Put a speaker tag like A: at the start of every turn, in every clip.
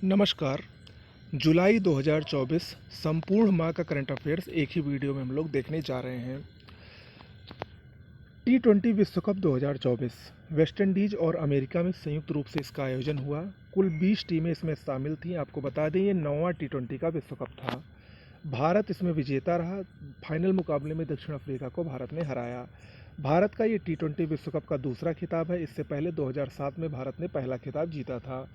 A: नमस्कार। जुलाई 2024 संपूर्ण माह का करंट अफेयर्स एक ही वीडियो में हम लोग देखने जा रहे हैं। T20 विश्व कप 2024 वेस्ट इंडीज और अमेरिका में संयुक्त रूप से इसका आयोजन हुआ। कुल 20 टीमें इसमें शामिल थीं। आपको बता दें ये 9वां T20 का विश्व कप था। भारत इसमें विजेता रहा। फाइनल मुकाबले में दक्षिण अफ्रीका को भारत ने हराया। भारत का ये T20 विश्व कप का दूसरा खिताब है। इससे पहले 2007 में भारत ने पहला खिताब जीता था।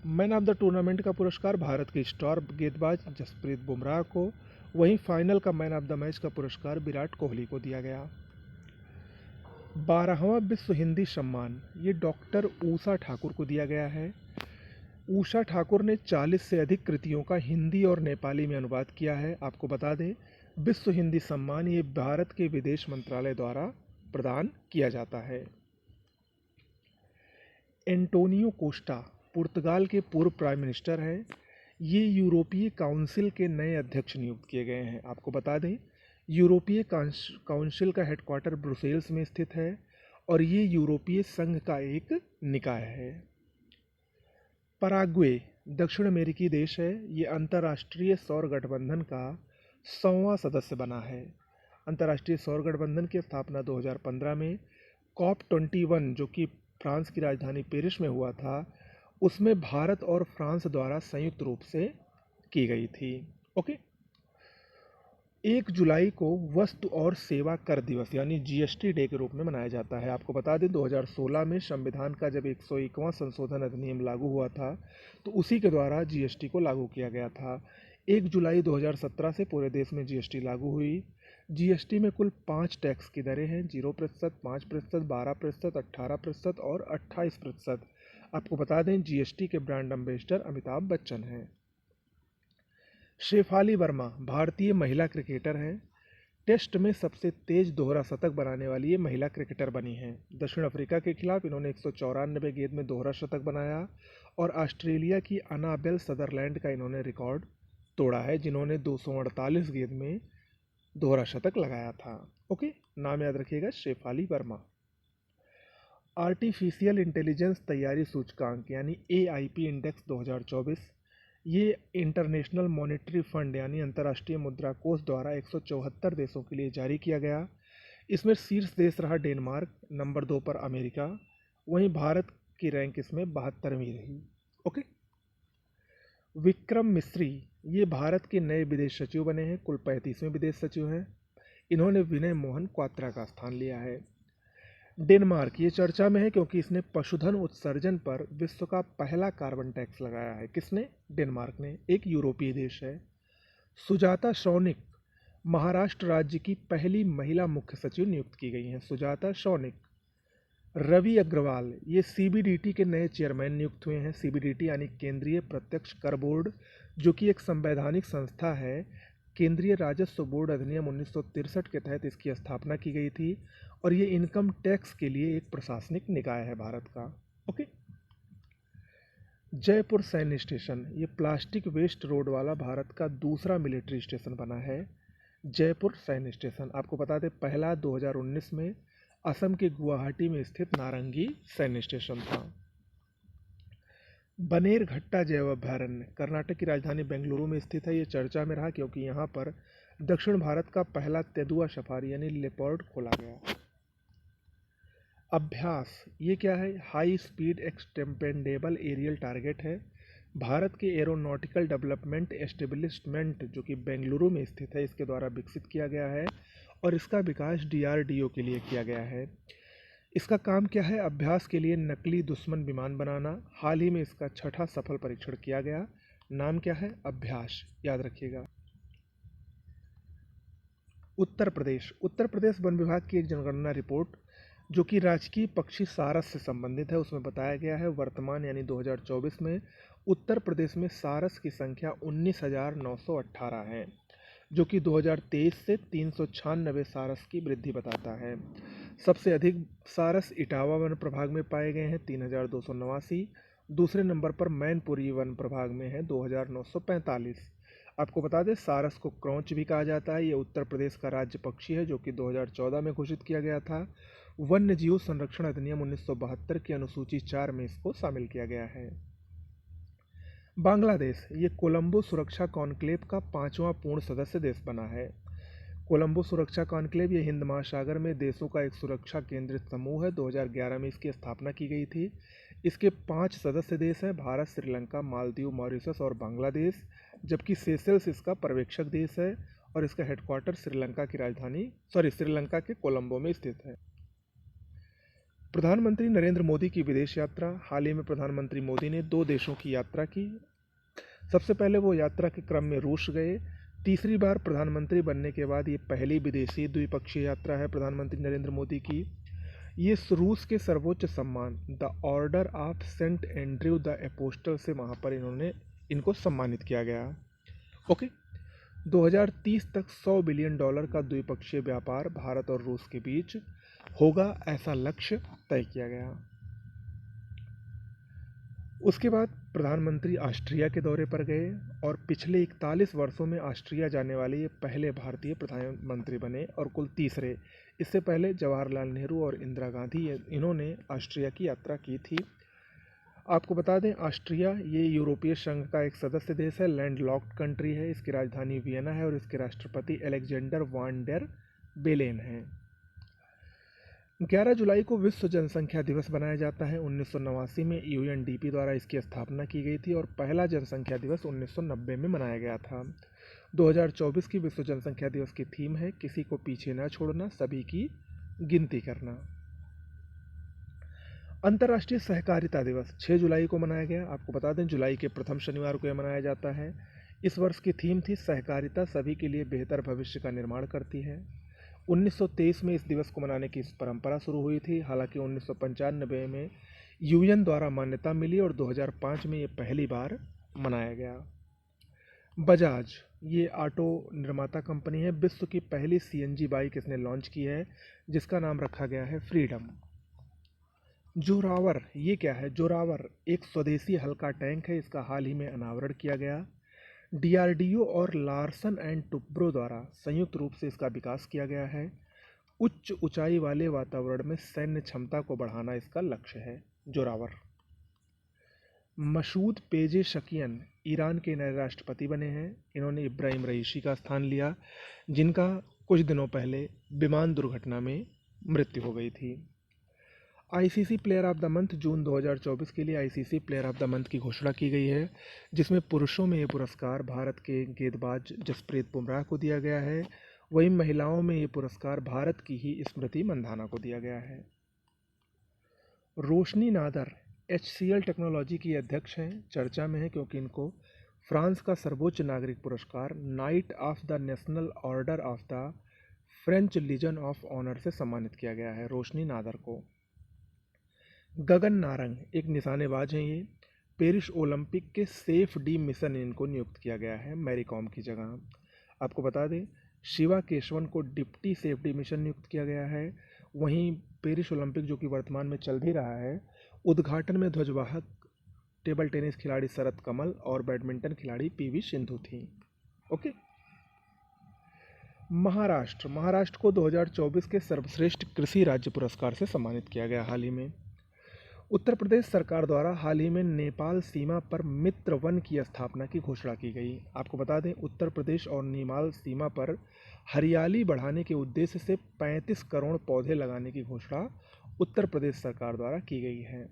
A: मैन ऑफ द टूर्नामेंट का पुरस्कार भारत के स्टार गेंदबाज जसप्रीत बुमराह को, वहीं फाइनल का मैन ऑफ द मैच का पुरस्कार विराट कोहली को दिया गया। 12वां विश्व हिंदी सम्मान ये डॉक्टर ऊषा ठाकुर को दिया गया है। ऊषा ठाकुर ने 40 से अधिक कृतियों का हिंदी और नेपाली में अनुवाद किया है। आपको बता दें विश्व हिंदी सम्मान ये भारत के विदेश मंत्रालय द्वारा प्रदान किया जाता है। एंटोनियो कोस्टा पुर्तगाल के पूर्व प्राइम मिनिस्टर हैं। ये यूरोपीय काउंसिल के नए अध्यक्ष नियुक्त किए गए हैं। आपको बता दें यूरोपीय काउंसिल का हेडक्वार्टर ब्रुसेल्स में स्थित है और ये यूरोपीय संघ का एक निकाय है। पराग्वे दक्षिण अमेरिकी देश है। ये अंतर्राष्ट्रीय सौर गठबंधन का 100वां सदस्य बना है। अंतर्राष्ट्रीय सौर गठबंधन की स्थापना 2015 में COP21 जो कि फ्रांस की राजधानी पेरिस में हुआ था, उसमें भारत और फ्रांस द्वारा संयुक्त रूप से की गई थी। ओके। 1 जुलाई को वस्तु और सेवा कर दिवस यानी GST डे के रूप में मनाया जाता है। आपको बता दें 2016 में संविधान का जब 101वां संशोधन अधिनियम लागू हुआ था तो उसी के द्वारा GST को लागू किया गया था। 1 जुलाई 2017 से पूरे देश में GST लागू हुई। GST में कुल 5 टैक्स की दरें हैं, 0%, 5%, 12%, 18% और 28%। आपको बता दें GST के ब्रांड एम्बेसडर अमिताभ बच्चन हैं। शेफाली वर्मा भारतीय महिला क्रिकेटर हैं। टेस्ट में सबसे तेज दोहरा शतक बनाने वाली ये महिला क्रिकेटर बनी हैं। दक्षिण अफ्रीका के खिलाफ इन्होंने 194 गेंद में दोहरा शतक बनाया और ऑस्ट्रेलिया की अनाबेल सदरलैंड का इन्होंने रिकॉर्ड तोड़ा है, जिन्होंने 248 गेंद में दोहरा शतक लगाया था। ओके, नाम याद रखिएगा शेफाली वर्मा। आर्टिफिशियल इंटेलिजेंस तैयारी सूचकांक यानी AIP इंडेक्स 2024 ये इंटरनेशनल मॉनेटरी फंड यानी अंतर्राष्ट्रीय मुद्रा कोष द्वारा 174 देशों के लिए जारी किया गया। इसमें शीर्ष देश रहा डेनमार्क, नंबर 2 पर अमेरिका, वहीं भारत की रैंक इसमें 72वीं रही। ओके। विक्रम मिस्री ये भारत के नए विदेश सचिव बने हैं, कुल 35वें विदेश सचिव हैं। इन्होंने विनय मोहन क्वात्रा का स्थान लिया है। डेनमार्क ये चर्चा में है क्योंकि इसने पशुधन उत्सर्जन पर विश्व का पहला कार्बन टैक्स लगाया है। किसने? डेनमार्क ने, एक यूरोपीय देश है। सुजाता शौनिक महाराष्ट्र राज्य की पहली महिला मुख्य सचिव नियुक्त की गई हैं, सुजाता शौनिक। रवि अग्रवाल ये CBDT के नए चेयरमैन नियुक्त हुए हैं। CBDT यानी केंद्रीय प्रत्यक्ष कर बोर्ड, जो कि एक संवैधानिक संस्था है। केंद्रीय राजस्व बोर्ड अधिनियम 1963 के तहत इसकी स्थापना की गई थी और ये इनकम टैक्स के लिए एक प्रशासनिक निकाय है भारत का। ओके। जयपुर सैन्य स्टेशन ये प्लास्टिक वेस्ट रोड वाला भारत का दूसरा मिलिट्री स्टेशन बना है। जयपुर सैन्य स्टेशन आपको बता दें पहला 2019 में असम के गुवाहाटी में स्थित नारंगी सैन्य स्टेशन था। बनेरघट्टा जैव अभयारण्य कर्नाटक की राजधानी बेंगलुरु में स्थित है। ये चर्चा में रहा क्योंकि यहाँ पर दक्षिण भारत का पहला तेंदुआ सफारी यानी लेपर्ड खोला गया। अभ्यास ये क्या है? हाई स्पीड एक्सटेम्पेंडेबल एरियल टारगेट है। भारत के एरोनॉटिकल डेवलपमेंट एस्टेब्लिशमेंट जो कि बेंगलुरु में स्थित है, इसके द्वारा विकसित किया गया है और इसका विकास DRDO के लिए किया गया है। इसका काम क्या है? अभ्यास के लिए नकली दुश्मन विमान बनाना। हाल ही में इसका 6ठा सफल परीक्षण किया गया। नाम क्या है? अभ्यास, याद रखिएगा। उत्तर प्रदेश वन विभाग की एक जनगणना रिपोर्ट जो कि राजकीय पक्षी सारस से संबंधित है, उसमें बताया गया है वर्तमान यानी 2024 में उत्तर प्रदेश में सारस की संख्या 19,918 है, जो कि 2023 से 396 सारस की वृद्धि बताता है। सबसे अधिक सारस इटावा वन प्रभाग में पाए गए हैं 3,289। दूसरे नंबर पर मैनपुरी वन प्रभाग में है 2,945। आपको बता दें सारस को क्रौंच भी कहा जाता है। ये उत्तर प्रदेश का राज्य पक्षी है जो कि 2014 में घोषित किया गया था। वन्य जीव संरक्षण अधिनियम 1972 की अनुसूची 4 में इसको शामिल किया गया है। बांग्लादेश ये कोलंबो सुरक्षा कॉन्क्लेव का 5वां पूर्ण सदस्य देश बना है। कोलंबो सुरक्षा कॉन्क्लेव ये हिंद महासागर में देशों का एक सुरक्षा केंद्रित समूह है। 2011 में इसकी स्थापना की गई थी। इसके 5 सदस्य देश हैं: भारत, श्रीलंका, मालदीव, मॉरिशस और बांग्लादेश, जबकि सेशल्स इसका पर्यवेक्षक देश है और इसका हेडक्वार्टर श्रीलंका के कोलंबो में स्थित है। प्रधानमंत्री नरेंद्र मोदी की विदेश यात्रा। हाल ही में प्रधानमंत्री मोदी ने 2 देशों की यात्रा की। सबसे पहले वो यात्रा के क्रम में रूस गए। तीसरी बार प्रधानमंत्री बनने के बाद ये पहली विदेशी द्विपक्षीय यात्रा है प्रधानमंत्री नरेंद्र मोदी की। ये रूस के सर्वोच्च सम्मान the order of saint Andrew the apostle से वहाँ पर इनको सम्मानित किया गया। ओके। 2030 तक $100 बिलियन का द्विपक्षीय व्यापार भारत और रूस के बीच होगा, ऐसा लक्ष्य तय किया गया। उसके बाद प्रधानमंत्री ऑस्ट्रिया के दौरे पर गए और पिछले 41 वर्षों में ऑस्ट्रिया जाने वाले ये पहले भारतीय प्रधानमंत्री बने और कुल तीसरे। इससे पहले जवाहरलाल नेहरू और इंदिरा गांधी इन्होंने ऑस्ट्रिया की यात्रा की थी। आपको बता दें, ऑस्ट्रिया ये यूरोपीय संघ का एक सदस्य देश है, लैंडलॉक्ड कंट्री है। इसकी राजधानी वियना है और इसके राष्ट्रपति अलेक्जेंडर वान डेर बेलेन हैं। 11 जुलाई को विश्व जनसंख्या दिवस मनाया जाता है। 1989 में यूएनडीपी द्वारा इसकी स्थापना की गई थी और पहला जनसंख्या दिवस 1990 में मनाया गया था। 2024 की विश्व जनसंख्या दिवस की थीम है किसी को पीछे न छोड़ना, सभी की गिनती करना। अंतर्राष्ट्रीय सहकारिता दिवस 6 जुलाई को मनाया गया। आपको बता दें, जुलाई के प्रथम शनिवार को यह मनाया जाता है। इस वर्ष की थीम थी सहकारिता सभी के लिए बेहतर भविष्य का निर्माण करती है। 1923 में इस दिवस को मनाने की परंपरा शुरू हुई थी। हालांकि 1995 में यूएन द्वारा मान्यता मिली और 2005 में ये पहली बार मनाया गया। बजाज ये ऑटो निर्माता कंपनी है। विश्व की पहली सीएनजी बाइक इसने लॉन्च की है जिसका नाम रखा गया है फ्रीडम। जोरावर ये क्या है? जोरावर एक स्वदेशी हल्का टैंक है। इसका हाल ही में अनावरण किया गया। डीआरडीओ और लार्सन एंड टुब्रो द्वारा संयुक्त रूप से इसका विकास किया गया है। उच्च ऊंचाई वाले वातावरण में सैन्य क्षमता को बढ़ाना इसका लक्ष्य है। जोरावर। मसूद पेजेशकियन ईरान के नए राष्ट्रपति बने हैं। इन्होंने इब्राहिम रईसी का स्थान लिया, जिनका कुछ दिनों पहले विमान दुर्घटना में मृत्यु हो गई थी। ICC player of the month June 2024 के लिए ICC player of the month की घोषणा की गई है, जिसमें पुरुषों में ये पुरस्कार भारत के गेंदबाज जसप्रीत बुमराह को दिया गया है। वहीं महिलाओं में ये पुरस्कार भारत की ही स्मृति मंधाना को दिया गया है। रोशनी नादर HCL टेक्नोलॉजी की अध्यक्ष हैं। चर्चा में है क्योंकि इनको फ्रांस का सर्वोच्च नागरिक पुरस्कार knight of the national order of the French legion of honour से सम्मानित किया गया है रोशनी नादर को। गगन नारंग एक निशानेबाज हैं। ये पेरिस ओलंपिक के सेफ डी मिशन इनको नियुक्त किया गया है मैरी कॉम की जगह। आपको बता दें, शिवा केशवन को डिप्टी सेफ डी मिशन नियुक्त किया गया है। वहीं पेरिस ओलंपिक जो कि वर्तमान में चल भी रहा है, उद्घाटन में ध्वजवाहक टेबल टेनिस खिलाड़ी शरत कमल और बैडमिंटन खिलाड़ी PV सिंधु थी। ओके। महाराष्ट्र को 2024 के सर्वश्रेष्ठ कृषि राज्य पुरस्कार से सम्मानित किया गया हाल ही में। उत्तर प्रदेश सरकार द्वारा हाल ही में नेपाल सीमा पर मित्र वन की स्थापना की घोषणा की गई। आपको बता दें, उत्तर प्रदेश और नेपाल सीमा पर हरियाली बढ़ाने के उद्देश्य से 35 करोड़ पौधे लगाने की घोषणा उत्तर प्रदेश सरकार द्वारा की गई है।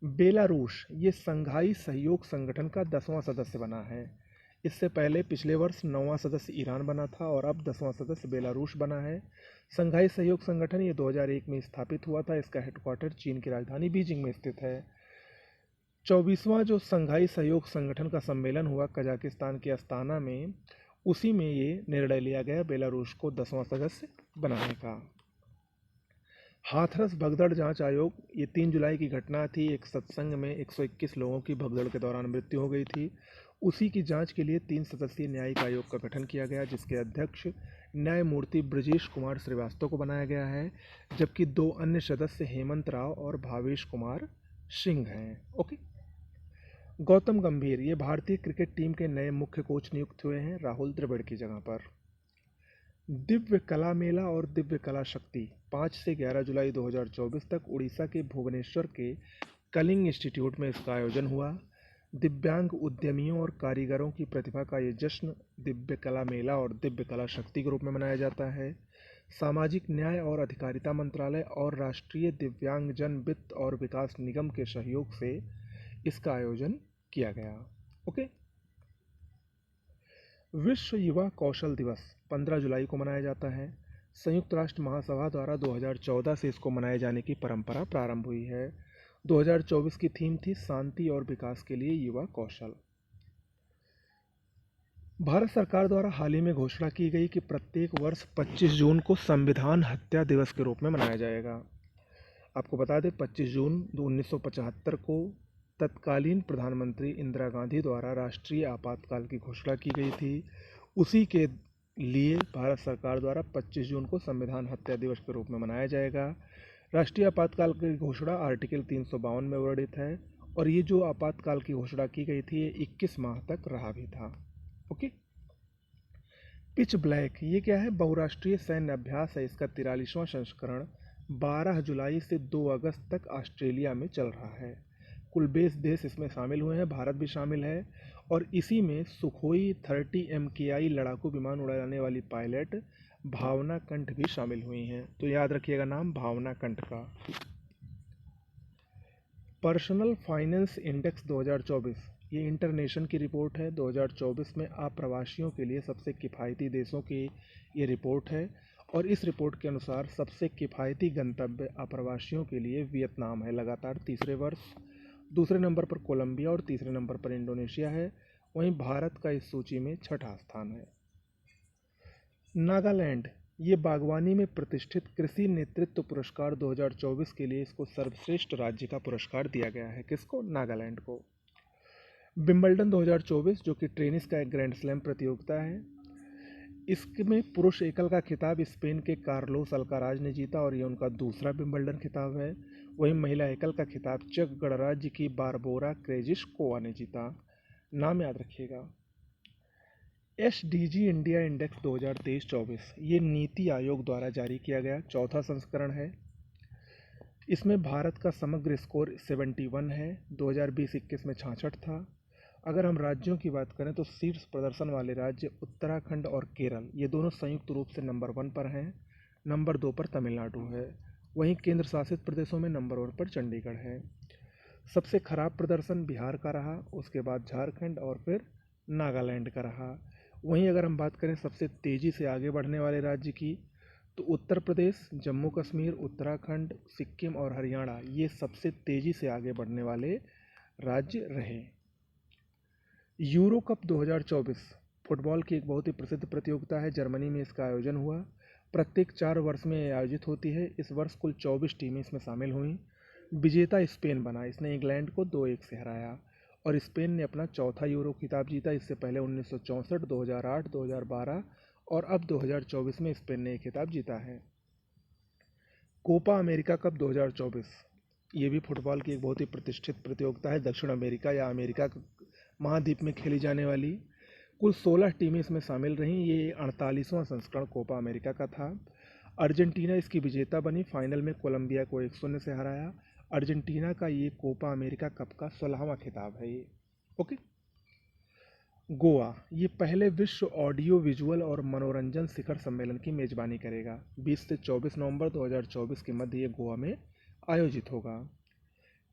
A: बेलारूस ये संघाई सहयोग संगठन का 10वां सदस्य बना है। इससे पहले पिछले वर्ष 9वां सदस्य ईरान बना था और अब 10वां सदस्य बेलारूस बना है। संघाई सहयोग संगठन ये 2001 में स्थापित हुआ था। इसका हेडक्वार्टर चीन की राजधानी बीजिंग में स्थित है। 24वां जो संघाई सहयोग संगठन का सम्मेलन हुआ कजाकिस्तान के अस्ताना में, उसी में ये निर्णय लिया गया बेलारूस को 10वां सदस्य बनाने का। हाथरस भगदड़ जांच आयोग ये 3 जुलाई की घटना थी। एक सत्संग में 121 लोगों की भगदड़ के दौरान मृत्यु हो गई थी। उसी की जांच के लिए 3 सदस्यीय न्यायिक आयोग का गठन किया गया, जिसके अध्यक्ष न्यायमूर्ति ब्रजेश कुमार श्रीवास्तव को बनाया गया है, जबकि 2 अन्य सदस्य हेमंत राव और भावेश कुमार सिंह हैं। ओके। गौतम गंभीर ये भारतीय क्रिकेट टीम के नए मुख्य कोच नियुक्त हुए हैं राहुल द्रविड़ की जगह पर। दिव्य कला मेला और दिव्य कला शक्ति 5 से 11 जुलाई 2024 तक उड़ीसा के भुवनेश्वर के कलिंग इंस्टीट्यूट में इसका आयोजन हुआ। दिव्यांग उद्यमियों और कारीगरों की प्रतिभा का ये जश्न दिव्य कला मेला और दिव्य कला शक्ति के रूप में मनाया जाता है। सामाजिक न्याय और अधिकारिता मंत्रालय और राष्ट्रीय दिव्यांगजन वित्त और विकास निगम के सहयोग से इसका आयोजन किया गया। ओके। विश्व युवा कौशल दिवस 15 जुलाई को मनाया जाता है। संयुक्त राष्ट्र महासभा द्वारा 2014 से इसको मनाए जाने की परंपरा प्रारंभ हुई है। 2024 की थीम थी शांति और विकास के लिए युवा कौशल। भारत सरकार द्वारा हाल ही में घोषणा की गई कि प्रत्येक वर्ष 25 जून को संविधान हत्या दिवस के रूप में मनाया जाएगा। आपको बता दें 25 जून 1975 को तत्कालीन प्रधानमंत्री इंदिरा गांधी द्वारा राष्ट्रीय आपातकाल की घोषणा की गई थी। उसी के लिए भारत सरकार द्वारा 25 जून को संविधान हत्या दिवस के रूप में मनाया जाएगा। राष्ट्रीय आपातकाल की घोषणा आर्टिकल 352 में वर्णित है और ये जो आपातकाल की घोषणा की गई थी ये 21 माह तक रहा भी था। ओके। पिच ब्लैक ये क्या है? बहुराष्ट्रीय सैन्य अभ्यास है। इसका 43वां संस्करण 12 जुलाई से 2 अगस्त तक ऑस्ट्रेलिया में चल रहा है। कुल 20 देश इसमें शामिल हुए हैं, भारत भी शामिल है और इसी में सुखोई 30 MKI लड़ाकू विमान उड़ाने वाली पायलट भावना कंठ भी शामिल हुई हैं। तो याद रखिएगा नाम भावना कंठ का। पर्सनल फाइनेंस इंडेक्स 2024 ये इंटरनेशन की रिपोर्ट है। 2024 में अप्रवासियों के लिए सबसे किफ़ायती देशों की ये रिपोर्ट है और इस रिपोर्ट के अनुसार सबसे किफ़ायती गंतव्य अप्रवासियों के लिए वियतनाम है लगातार तीसरे वर्ष। दूसरे नंबर पर कोलंबिया और तीसरे नंबर पर इंडोनेशिया है। वहीं भारत का इस सूची में छठा स्थान है। नागालैंड ये बागवानी में प्रतिष्ठित कृषि नेतृत्व पुरस्कार 2024 के लिए इसको सर्वश्रेष्ठ राज्य का पुरस्कार दिया गया है। किसको? नागालैंड को। विंबलडन 2024 जो कि टेनिस का एक ग्रैंड स्लैम प्रतियोगिता है, इसमें पुरुष एकल का खिताब स्पेन के कार्लोस अल्काराज ने जीता और ये उनका दूसरा विंबलडन खिताब है। वहीं महिला एकल का खिताब चेक गणराज्य की बारबोरा क्रेजिशकोवा ने जीता। नाम याद रखिएगा। SDG इंडिया इंडेक्स 2023-24 ये नीति आयोग द्वारा जारी किया गया चौथा संस्करण है। इसमें भारत का समग्र स्कोर 71 है। 2020-21 में 66 था। अगर हम राज्यों की बात करें तो शीर्ष प्रदर्शन वाले राज्य उत्तराखंड और केरल ये दोनों संयुक्त रूप से नंबर 1 पर हैं। नंबर 2 पर तमिलनाडु है। वहीं केंद्र शासित प्रदेशों में नंबर 1 पर चंडीगढ़ है। सबसे खराब प्रदर्शन बिहार का रहा, उसके बाद झारखंड और फिर नागालैंड का रहा। वहीं अगर हम बात करें सबसे तेज़ी से आगे बढ़ने वाले राज्य की तो उत्तर प्रदेश, जम्मू कश्मीर, उत्तराखंड, सिक्किम और हरियाणा ये सबसे तेज़ी से आगे बढ़ने वाले राज्य रहे। यूरो कप 2024 फुटबॉल की एक बहुत ही प्रसिद्ध प्रतियोगिता है। जर्मनी में इसका आयोजन हुआ। प्रत्येक 4 वर्ष में आयोजित होती है। इस वर्ष कुल 24 टीमें इसमें शामिल हुई। विजेता स्पेन बना। इसने इंग्लैंड को 2-1 से हराया और स्पेन ने अपना चौथा यूरो खिताब जीता। इससे पहले 1964, 2008, 2012 और अब 2024 में स्पेन ने खिताब जीता है। कोपा अमेरिका कप 2024 ये भी फुटबॉल की एक बहुत ही प्रतिष्ठित प्रतियोगिता है। दक्षिण अमेरिका या अमेरिका महाद्वीप में खेली जाने वाली कुल 16 टीमें इसमें शामिल रहीं। ये 48वां संस्करण कोपा अमेरिका का था। अर्जेंटीना इसकी विजेता बनी। फाइनल में कोलंबिया को 1-0 से हराया। अर्जेंटीना का ये कोपा अमेरिका कप का 16वां खिताब है ये। ओके। गोवा ये पहले विश्व ऑडियो विजुअल और मनोरंजन शिखर सम्मेलन की मेज़बानी करेगा। 20 से 24 नवंबर 2024 के मध्य ये गोवा में आयोजित होगा।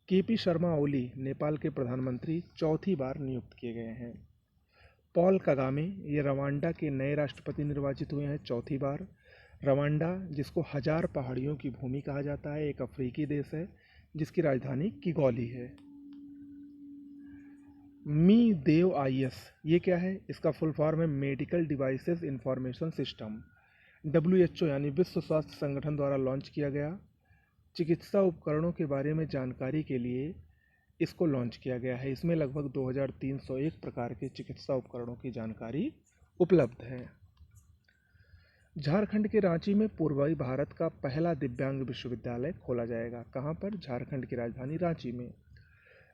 A: KP शर्मा ओली नेपाल के प्रधानमंत्री चौथी बार नियुक्त किए गए हैं। पॉल कगामे ये रवांडा के नए राष्ट्रपति निर्वाचित हुए हैं चौथी बार। रवांडा जिसको 1000 पहाड़ियों की भूमि कहा जाता है, एक अफ्रीकी देश है जिसकी राजधानी किगौली है। मी देव IS ये क्या है? इसका फुल फॉर्म है medical devices information system. WHO यानी विश्व स्वास्थ्य संगठन द्वारा लॉन्च किया गया। चिकित्सा उपकरणों के बारे में जानकारी के लिए इसको लॉन्च किया गया है। इसमें लगभग 2301 प्रकार के चिकित्सा उपकरणों की जानकारी उपलब्ध है। झारखंड के रांची में पूर्वी भारत का पहला दिव्यांग विश्वविद्यालय खोला जाएगा। कहाँ पर? झारखंड की राजधानी रांची में।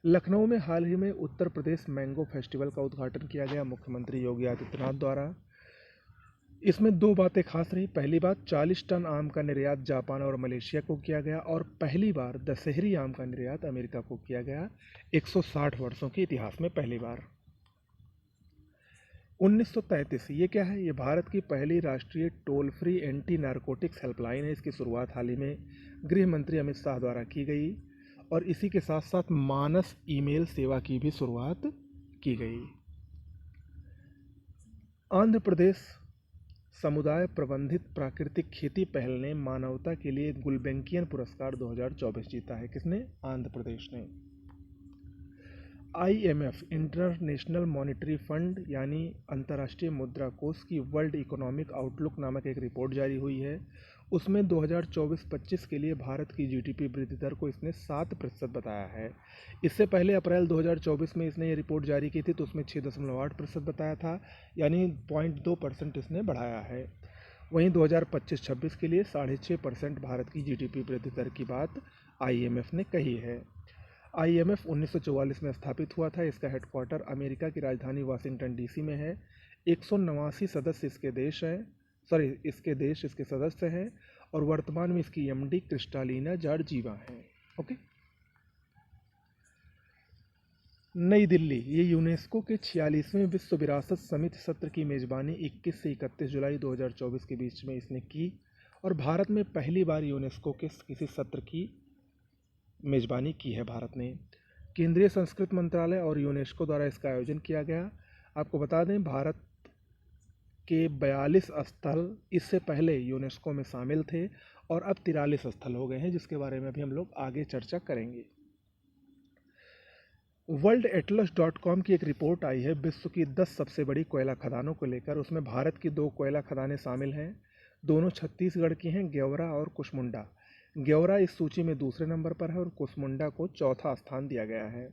A: लखनऊ में हाल ही में उत्तर प्रदेश मैंगो फेस्टिवल का उद्घाटन किया गया मुख्यमंत्री योगी आदित्यनाथ द्वारा। इसमें दो बातें खास रही। पहली बात, 40 टन आम का निर्यात जापान और मलेशिया को किया गया, और पहली बार दशहरी आम का निर्यात अमेरिका को किया गया, 160 वर्षों के इतिहास में पहली बार। 1933, ये क्या है? ये भारत की पहली राष्ट्रीय toll free anti narcotics helpline है। इसकी शुरुआत हाल ही में गृह मंत्री अमित शाह द्वारा की गई, और इसी के साथ साथ मानस ईमेल सेवा की भी शुरुआत की गई। आंध्र प्रदेश समुदाय प्रबंधित प्राकृतिक खेती पहल ने मानवता के लिए गुलबेंकियन पुरस्कार 2024 जीता है। किसने? आंध्र प्रदेश ने। IMF इंटरनेशनल मॉनेटरी फंड यानी अंतर्राष्ट्रीय मुद्रा कोष की वर्ल्ड इकोनॉमिक आउटलुक नामक एक रिपोर्ट जारी हुई है। उसमें 2024-25 के लिए भारत की GDP वृद्धि दर को इसने 7% बताया है। इससे पहले अप्रैल 2024 में इसने ये रिपोर्ट जारी की थी, तो उसमें 6.8% बताया था, यानी 0.2% इसने बढ़ाया है। वहीं 2025-26 के लिए 6.5% भारत की GDP वृद्धि दर की बात IMF ने कही है। IMF 1944 में स्थापित हुआ था। इसका हेडक्वार्टर अमेरिका की राजधानी वाशिंगटन DC में है। 189 सदस्य इसके सदस्य हैं, और वर्तमान में इसकी MD क्रिस्टालिना जॉर्जीवा हैं। ओके। नई दिल्ली, ये यूनेस्को के 46वें विश्व विरासत समिति सत्र की मेज़बानी 21 से 31 जुलाई 2024 के बीच में इसने की, और भारत में पहली बार यूनेस्को के किसी सत्र की मेज़बानी की है भारत ने। केंद्रीय संस्कृति मंत्रालय और यूनेस्को द्वारा इसका आयोजन किया गया। आपको बता दें, भारत के 42 स्थल इससे पहले यूनेस्को में शामिल थे, और अब 43 स्थल हो गए हैं, जिसके बारे में भी हम लोग आगे चर्चा करेंगे। worldatlas.com की एक रिपोर्ट आई है विश्व की 10 सबसे बड़ी कोयला खदानों को लेकर। उसमें भारत की 2 कोयला खदानें शामिल हैं। दोनों छत्तीसगढ़ की हैं, गेवरा और कुशमुंडा। गेवरा इस सूची में दूसरे नंबर पर है, और कुशमुंडा को चौथा स्थान दिया गया है।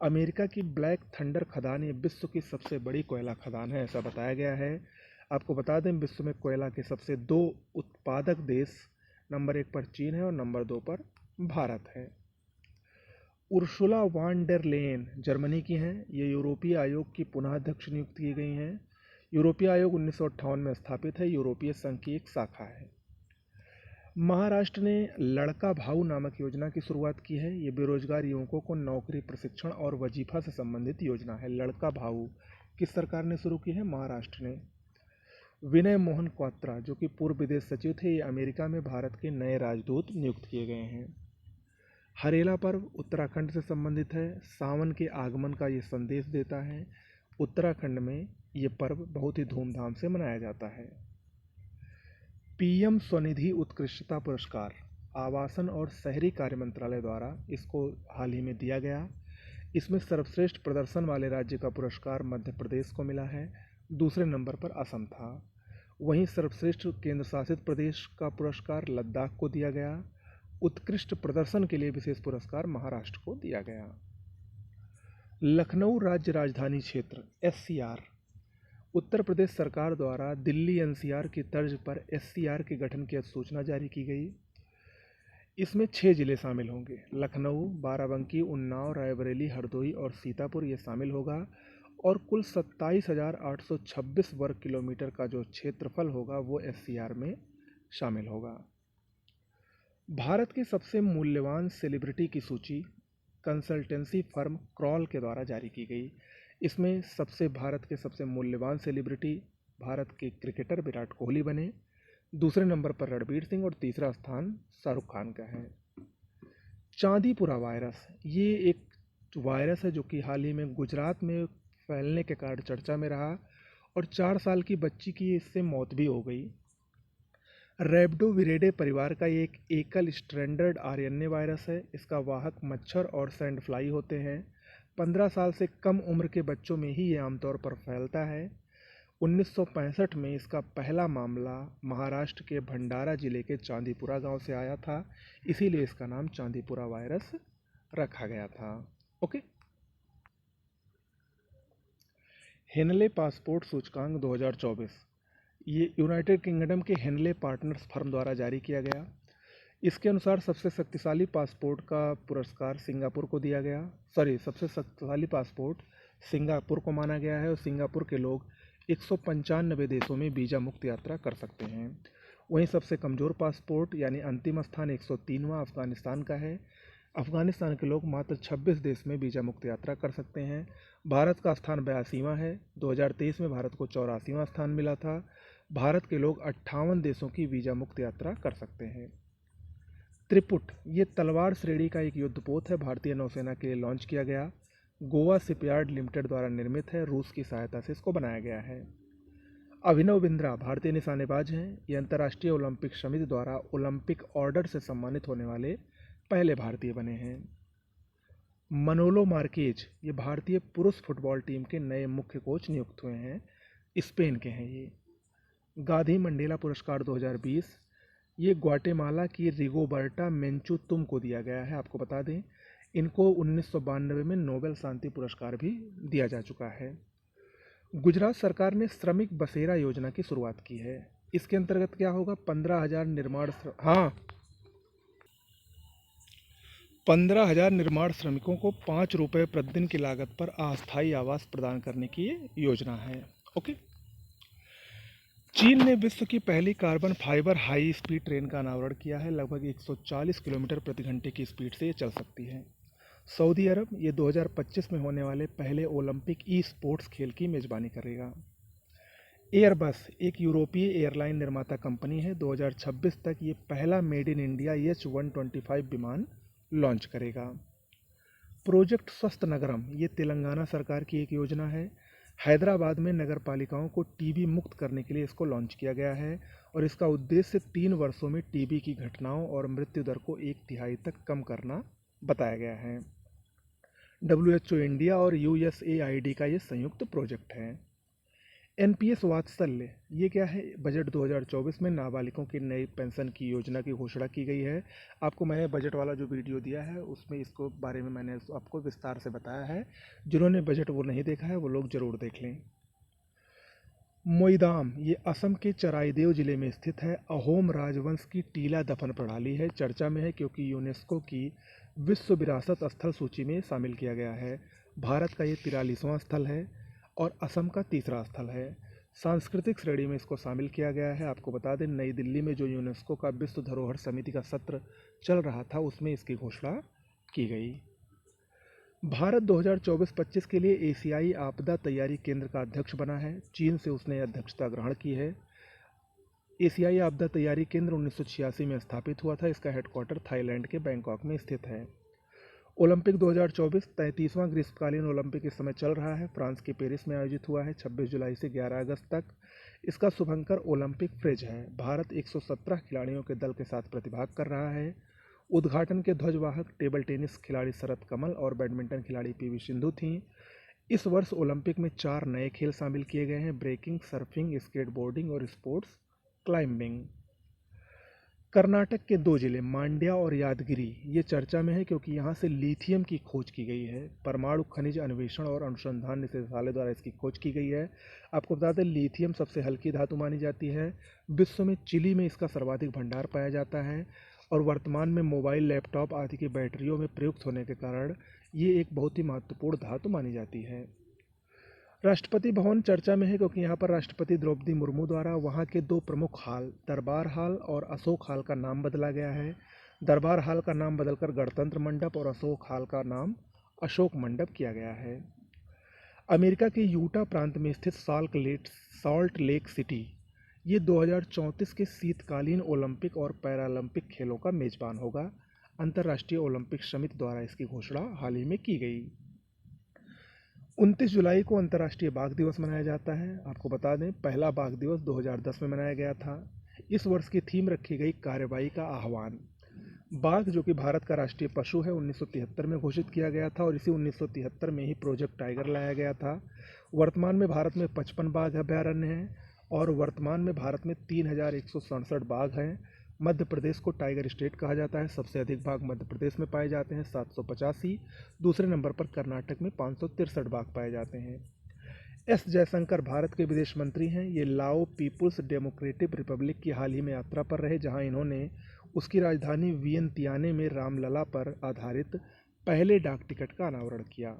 A: अमेरिका की ब्लैक थंडर खदान ये विश्व की सबसे बड़ी कोयला खदान है, ऐसा बताया गया है। आपको बता दें, विश्व में कोयला के सबसे 2 उत्पादक देश, नंबर 1 पर चीन है और नंबर 2 पर भारत है। उर्सुला वान डेर लेyen जर्मनी की हैं। ये यूरोपीय आयोग की पुनः अध्यक्ष नियुक्त की गई हैं। यूरोपीय आयोग 1958 में स्थापित है। यूरोपीय संघ की एक शाखा है। महाराष्ट्र ने लड़का भाऊ नामक योजना की शुरुआत की है। ये बेरोजगार युवकों को नौकरी, प्रशिक्षण और वजीफा से संबंधित योजना है। लड़का भाऊ किस सरकार ने शुरू की है? महाराष्ट्र ने। विनय मोहन क्वात्रा, जो कि पूर्व विदेश सचिव थे, ये अमेरिका में भारत के नए राजदूत नियुक्त किए गए हैं। हरेला पर्व उत्तराखंड से संबंधित है। सावन के आगमन का ये संदेश देता है। उत्तराखंड में ये पर्व बहुत ही धूमधाम से मनाया जाता है। PM स्वनिधि उत्कृष्टता पुरस्कार आवासन और शहरी कार्य मंत्रालय द्वारा इसको हाल ही में दिया गया। इसमें सर्वश्रेष्ठ प्रदर्शन वाले राज्य का पुरस्कार मध्य प्रदेश को मिला है। दूसरे नंबर पर असम था। वहीं सर्वश्रेष्ठ केंद्र शासित प्रदेश का पुरस्कार लद्दाख को दिया गया। उत्कृष्ट प्रदर्शन के लिए विशेष पुरस्कार महाराष्ट्र को दिया गया। लखनऊ राज्य राजधानी क्षेत्र SCR उत्तर प्रदेश सरकार द्वारा दिल्ली NCR की तर्ज पर SCR के गठन की अधिसूचना जारी की गई। इसमें 6 जिले शामिल होंगे। लखनऊ, बाराबंकी, उन्नाव, रायबरेली, हरदोई और सीतापुर ये शामिल होगा, और कुल 27,826 वर्ग किलोमीटर का जो क्षेत्रफल होगा वो SCR में शामिल होगा। भारत के सबसे मूल्यवान सेलिब्रिटी की सूची कंसल्टेंसी फर्म क्रॉल के द्वारा जारी की गई। इसमें भारत के सबसे मूल्यवान सेलिब्रिटी भारत के क्रिकेटर विराट कोहली बने। दूसरे नंबर पर रणबीर सिंह, और तीसरा स्थान शाहरुख खान का है। चांदीपुरा वायरस, ये एक वायरस है जो कि हाल ही में गुजरात में फैलने के कारण चर्चा में रहा, और 4 साल की बच्ची की इससे मौत भी हो गई। रैप्डोविरिडे परिवार का ये एक एकल स्ट्रैंडेड RNA वायरस है। इसका वाहक मच्छर और सैंड फ्लाई होते हैं। 15 साल से कम उम्र के बच्चों में ही ये आमतौर पर फैलता है। 1965 में इसका पहला मामला महाराष्ट्र के भंडारा जिले के चांदीपुरा गांव से आया था, इसीलिए इसका नाम चांदीपुरा वायरस रखा गया था। ओके। हेनले पासपोर्ट सूचकांक 2024, ये यूनाइटेड किंगडम के हेनले पार्टनर्स फर्म द्वारा जारी किया गया। इसके अनुसार सबसे शक्तिशाली पासपोर्ट का पुरस्कार सिंगापुर को दिया गया। सबसे शक्तिशाली पासपोर्ट सिंगापुर को माना गया है, और सिंगापुर के लोग 195 देशों में वीज़ा मुक्त यात्रा कर सकते हैं। वहीं सबसे कमज़ोर पासपोर्ट यानी अंतिम स्थान 103वां अफगानिस्तान का है। अफगानिस्तान के लोग मात्र 26 देश में वीज़ा मुक्त यात्रा कर सकते हैं। भारत का स्थान 82वां है। 2023 में भारत को 84वां स्थान मिला था। भारत के लोग 58 देशों की वीज़ा मुक्त यात्रा कर सकते हैं। त्रिपुट ये तलवार श्रेणी का एक युद्धपोत है, भारतीय नौसेना के लिए लॉन्च किया गया। गोवा शिपयार्ड लिमिटेड द्वारा निर्मित है, रूस की सहायता से इसको बनाया गया है। अभिनव बिंद्रा भारतीय निशानेबाज हैं। ये अंतर्राष्ट्रीय ओलंपिक समिति द्वारा ओलंपिक ऑर्डर से सम्मानित होने वाले पहले भारतीय बने हैं। मनोलो मार्केज ये भारतीय पुरुष फुटबॉल टीम के नए मुख्य कोच नियुक्त हुए हैं, स्पेन के हैं ये। गांधी मंडेला पुरस्कार 2020 ये ग्वाटेमाला की रिगोबर्टा मेंचुतुम को दिया गया है। आपको बता दें इनको 1992 में नोबेल शांति पुरस्कार भी दिया जा चुका है। गुजरात सरकार ने श्रमिक बसेरा योजना की शुरुआत की है। इसके अंतर्गत क्या होगा, 15,000 निर्माण श्रमिकों को ₹5 प्रतिदिन की लागत पर अस्थायी आवास प्रदान करने की ये योजना है। ओके। चीन ने विश्व की पहली carbon fibre high speed train का अनावरण किया है। लगभग 140 किलोमीटर प्रति घंटे की स्पीड से ये चल सकती है। सऊदी अरब ये 2025 में होने वाले पहले ओलंपिक ई स्पोर्ट्स खेल की मेजबानी करेगा। एयरबस एक यूरोपीय एयरलाइन निर्माता कंपनी है। 2026 तक ये पहला मेड इन इंडिया H125 विमान लॉन्च करेगा। प्रोजेक्ट स्वस्थ नगरम ये तेलंगाना सरकार की एक योजना है। हैदराबाद में नगर पालिकाओं को टीबी मुक्त करने के लिए इसको लॉन्च किया गया है और इसका उद्देश्य 3 वर्षों में टीबी की घटनाओं और मृत्यु दर को 1/3 तक कम करना बताया गया है। WHO इंडिया और USAID का ये संयुक्त प्रोजेक्ट है। NPS वात्सल्य ये क्या है, बजट 2024 में नाबालिगों की नई पेंशन की योजना की घोषणा की गई है। आपको मैंने बजट वाला जो वीडियो दिया है उसमें इसको बारे में मैंने आपको विस्तार से बताया है। जिन्होंने बजट वो नहीं देखा है वो लोग ज़रूर देख लें। मोईदाम ये असम के चराईदेव जिले में स्थित है। अहोम राजवंश की टीला दफन प्रणाली है, चर्चा में है क्योंकि यूनेस्को की विश्व विरासत स्थल सूची में शामिल किया गया है। भारत का ये 43वां स्थल है और असम का 3रा स्थल है। सांस्कृतिक श्रेणी में इसको शामिल किया गया है। आपको बता दें नई दिल्ली में जो यूनेस्को का विश्व धरोहर समिति का सत्र चल रहा था उसमें इसकी घोषणा की गई। भारत 2024-25 के लिए एशियाई आपदा तैयारी केंद्र का अध्यक्ष बना है। चीन से उसने अध्यक्षता ग्रहण की है। एशियाई आपदा तैयारी केंद्र 1986 में स्थापित हुआ था। इसका हेडक्वार्टर थाईलैंड के बैंकॉक में स्थित है। ओलंपिक 2024 33वां ग्रीष्मकालीन ओलंपिक इस समय चल रहा है। फ्रांस के पेरिस में आयोजित हुआ है 26 जुलाई से 11 अगस्त तक। इसका शुभंकर ओलंपिक फ्रिज है। भारत 117 खिलाड़ियों के दल के साथ प्रतिभाग कर रहा है। उद्घाटन के ध्वजवाहक टेबल टेनिस खिलाड़ी शरत कमल और बैडमिंटन खिलाड़ी PV सिंधु थीं। इस वर्ष ओलंपिक में 4 नए खेल शामिल किए गए हैं, ब्रेकिंग, सर्फिंग, स्केटबोर्डिंग और स्पोर्ट्स क्लाइंबिंग। कर्नाटक के 2 जिले मांड्या और यादगिरी ये चर्चा में है क्योंकि यहाँ से लिथियम की खोज की गई है। परमाणु खनिज अन्वेषण और अनुसंधान निदेशालय द्वारा इसकी खोज की गई है। आपको बता दें लिथियम सबसे हल्की धातु मानी जाती है। विश्व में चिली में इसका सर्वाधिक भंडार पाया जाता है और वर्तमान में मोबाइल, लैपटॉप आदि की बैटरियों में प्रयुक्त होने के कारण ये एक बहुत ही महत्वपूर्ण धातु मानी जाती है। राष्ट्रपति भवन चर्चा में है क्योंकि यहाँ पर राष्ट्रपति द्रौपदी मुर्मू द्वारा वहाँ के 2 प्रमुख हाल दरबार हाल और अशोक हाल का नाम बदला गया है। दरबार हाल का नाम बदलकर गणतंत्र मंडप और अशोक हाल का नाम अशोक मंडप किया गया है। अमेरिका के यूटा प्रांत में स्थित सॉल्ट लेक सिटी ये 2034 के शीतकालीन ओलंपिक और पैरालंपिक खेलों का मेजबान होगा। अंतर्राष्ट्रीय ओलंपिक समिति द्वारा इसकी घोषणा हाल ही में की गई। 29 जुलाई को अंतर्राष्ट्रीय बाघ दिवस मनाया जाता है। आपको बता दें पहला बाघ दिवस 2010 में मनाया गया था। इस वर्ष की थीम रखी गई कार्रवाई का आह्वान। बाघ जो कि भारत का राष्ट्रीय पशु है 1973 में घोषित किया गया था और इसी 1973 में ही प्रोजेक्ट टाइगर लाया गया था। वर्तमान में भारत में 55 बाघ अभयारण्य हैं और वर्तमान में भारत में 3167 बाघ हैं। मध्य प्रदेश को टाइगर स्टेट कहा जाता है। सबसे अधिक बाघ मध्य प्रदेश में पाए जाते हैं 785। दूसरे नंबर पर कर्नाटक में 563 बाघ पाए जाते हैं। S जयशंकर भारत के विदेश मंत्री हैं। ये लाओ पीपुल्स डेमोक्रेटिक रिपब्लिक की हाल ही में यात्रा पर रहे जहां इन्होंने उसकी राजधानी वियंतियाने में रामलला पर आधारित पहले डाक टिकट का अनावरण किया।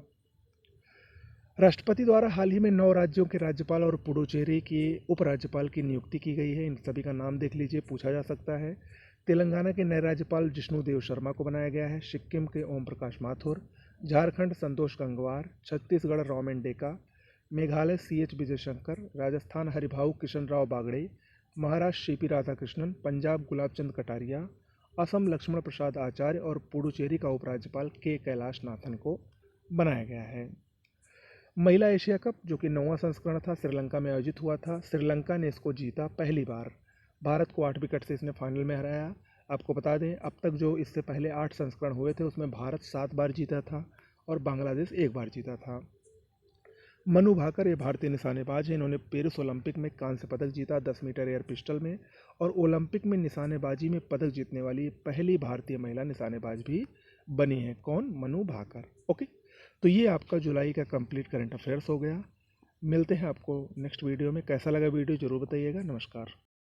A: राष्ट्रपति द्वारा हाल ही में 9 राज्यों के राज्यपाल और पुडुचेरी के उपराज्यपाल की नियुक्ति की गई है। इन सभी का नाम देख लीजिए, पूछा जा सकता है। तेलंगाना के नए राज्यपाल जिष्णुदेव शर्मा को बनाया गया है। सिक्किम के ओम प्रकाश माथुर, झारखंड संतोष गंगवार, छत्तीसगढ़ रोमेन डेका, मेघालय CH विजयशंकर, राजस्थान हरिभाऊ किशन राव बागड़े, महाराष्ट्र CP राधाकृष्णन, पंजाब गुलाबचंद कटारिया, असम लक्ष्मण प्रसाद आचार्य और पुडुचेरी का उपराज्यपाल के कैलाश नाथन को बनाया गया है। महिला एशिया कप जो कि 9वां संस्करण था, श्रीलंका में आयोजित हुआ था। श्रीलंका ने इसको जीता पहली बार। भारत को 8 विकेट से इसने फाइनल में हराया। आपको बता दें, अब तक जो इससे पहले 8 संस्करण हुए थे उसमें भारत 7 बार जीता था और बांग्लादेश 1 बार जीता था। मनु भाकर ये भारतीय निशानेबाज हैं। इन्होंने पेरिस ओलंपिक में कांस्य पदक जीता 10 मीटर एयर पिस्टल में, और ओलंपिक में निशानेबाजी में पदक जीतने वाली पहली भारतीय महिला निशानेबाज भी बनी है। कौन? मनु भाकर। ओके, तो ये आपका जुलाई का कंप्लीट करंट अफेयर्स हो गया। मिलते हैं आपको नेक्स्ट वीडियो में। कैसा लगा वीडियो ज़रूर बताइएगा। नमस्कार।